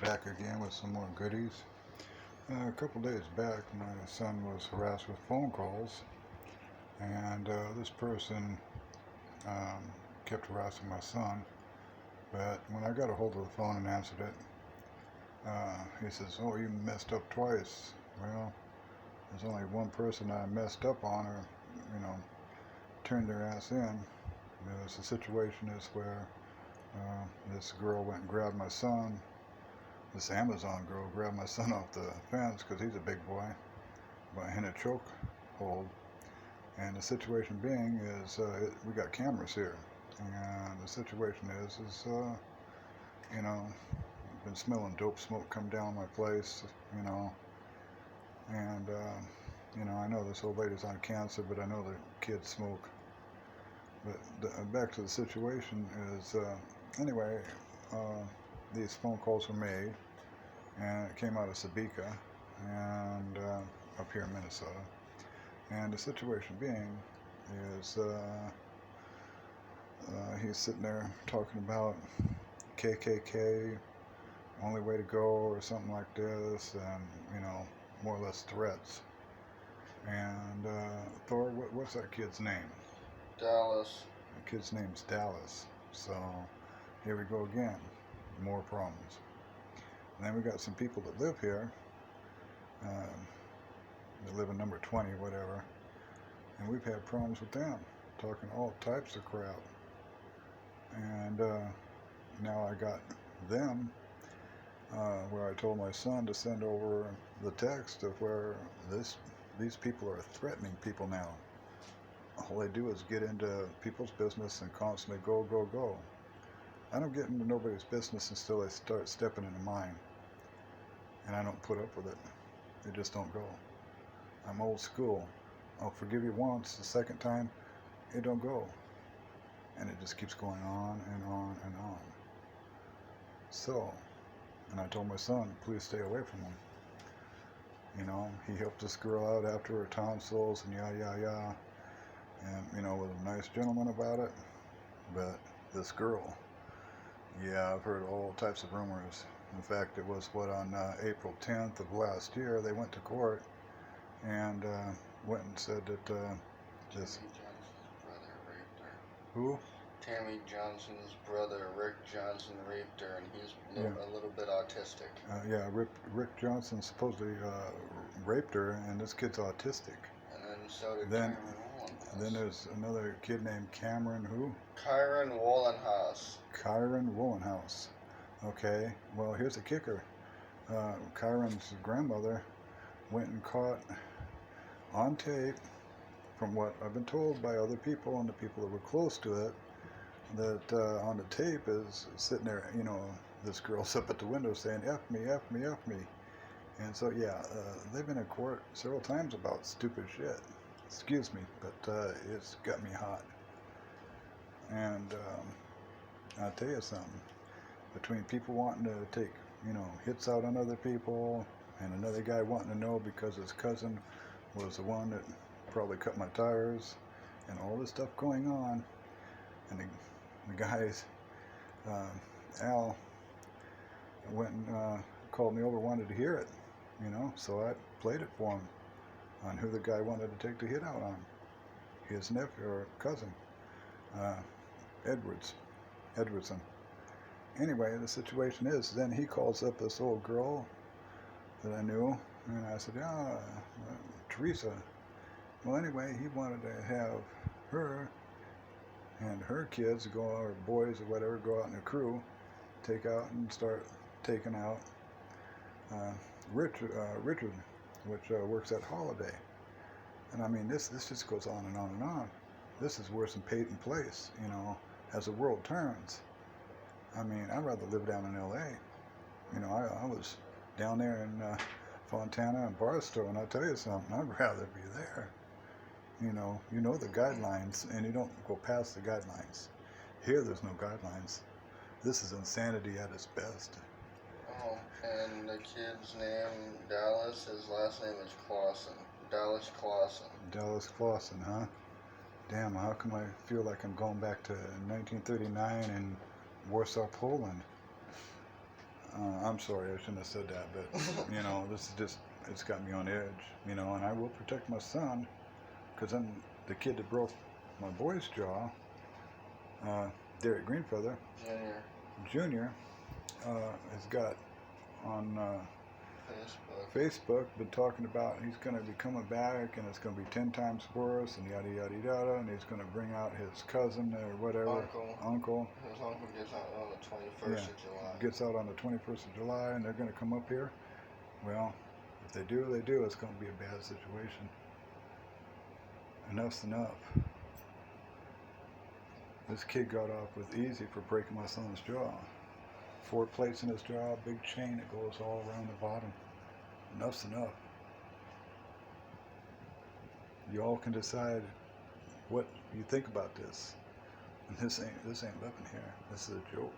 Back again with some more goodies. A couple days back, my son was harassed with phone calls, and this person um, kept harassing my son. But when I got a hold of the phone and answered it, he says, "Oh, you messed up twice." Well, there's only one person I messed up on, or you know, turned their ass in. The situation is where this girl went and grabbed my son. This Amazon girl grabbed my son off the fence because he's a big boy in a choke hold. And the situation being is we got cameras here. And the situation is you know, I've been smelling dope smoke come down my place, you know. And, I know this old lady's on cancer, but I know the kids smoke. But back to the situation is, anyway, uh, these phone calls were made, and it came out of Sabika, and up here in Minnesota. And the situation being is he's sitting there talking about KKK, only way to go, or something like this, and more or less threats. And Thor, what's that kid's name? Dallas. The kid's name's Dallas. So here we go again, more problems. And then we got some people that live here. They live in number 20, whatever. And we've had problems with them, talking all types of crap. And now I got them where I told my son to send over the text of where these people are threatening people now. All they do is get into people's business and constantly go, go, go. I don't get into nobody's business until they start stepping into mine. And I don't put up with it. They just don't go. I'm old school. I'll forgive you once, the second time, it don't go. And it just keeps going on and on and on. So, and I told my son, please stay away from him. He helped this girl out after her tonsils and yah. And, was a nice gentleman about it. But this girl, yeah, I've heard all types of rumors. In fact, it was on April 10th of last year, they went to court and went and said that this... Who? Tammy Johnson's brother, Rick Johnson, raped her, and he's a little bit autistic. Rick Johnson supposedly raped her, and this kid's autistic. And then so did Cameron Wallenhaus. Then there's another kid named Cameron who? Kyron Wallenhaus. Kyron Wallenhaus. Okay, well, here's the kicker. Kyron's grandmother went and caught on tape, from what I've been told by other people and the people that were close to it, that on the tape is sitting there, this girl's up at the window saying, F me, F me, F me. And so, they've been in court several times about stupid shit. Excuse me, but it's got me hot. And I'll tell you something. Between people wanting to take, hits out on other people, and another guy wanting to know because his cousin was the one that probably cut my tires, and all this stuff going on, and the guys, Al, went and called me over, wanted to hear it, so I played it for him on who the guy wanted to take the hit out on, his nephew or cousin, Edwardson. Anyway, the situation is, then he calls up this old girl that I knew, and I said, Teresa. Well, anyway, he wanted to have her and her kids go, or boys or whatever, go out in a crew, take out and start taking out Richard, which works at Holiday. And I mean, this just goes on and on and on. This is worse than Peyton Place, as the world turns. I mean, I'd rather live down in L.A. I was down there in Fontana and Barstow, and I tell you something, I'd rather be there. You know the guidelines, and you don't go past the guidelines. Here, there's no guidelines. This is insanity at its best. Oh, and the kid's name, Dallas, his last name is Clausen. Dallas Clausen. Dallas Clausen, huh? Damn, how come I feel like I'm going back to 1939 in Warsaw, Poland? I'm sorry, I shouldn't have said that, but you know, this is just, it's got me on edge, you know, and I will protect my son, because I'm the kid that broke my boy's jaw, Derek Greenfeather Jr. Has got on Facebook been talking about he's going to be coming back and it's going to be 10 times worse and yada yada yada, and he's going to bring out his cousin or whatever, uncle. His uncle gets out on the 21st of July. Gets out on the 21st of July, and they're going to come up here. Well, if they do, they do. It's going to be a bad situation. Enough's enough. This kid got off with easy for breaking my son's jaw. 4 plates in his jaw, big chain that goes all around the bottom. Enough's enough. You all can decide what you think about this. And this ain't nothing here. This is a joke.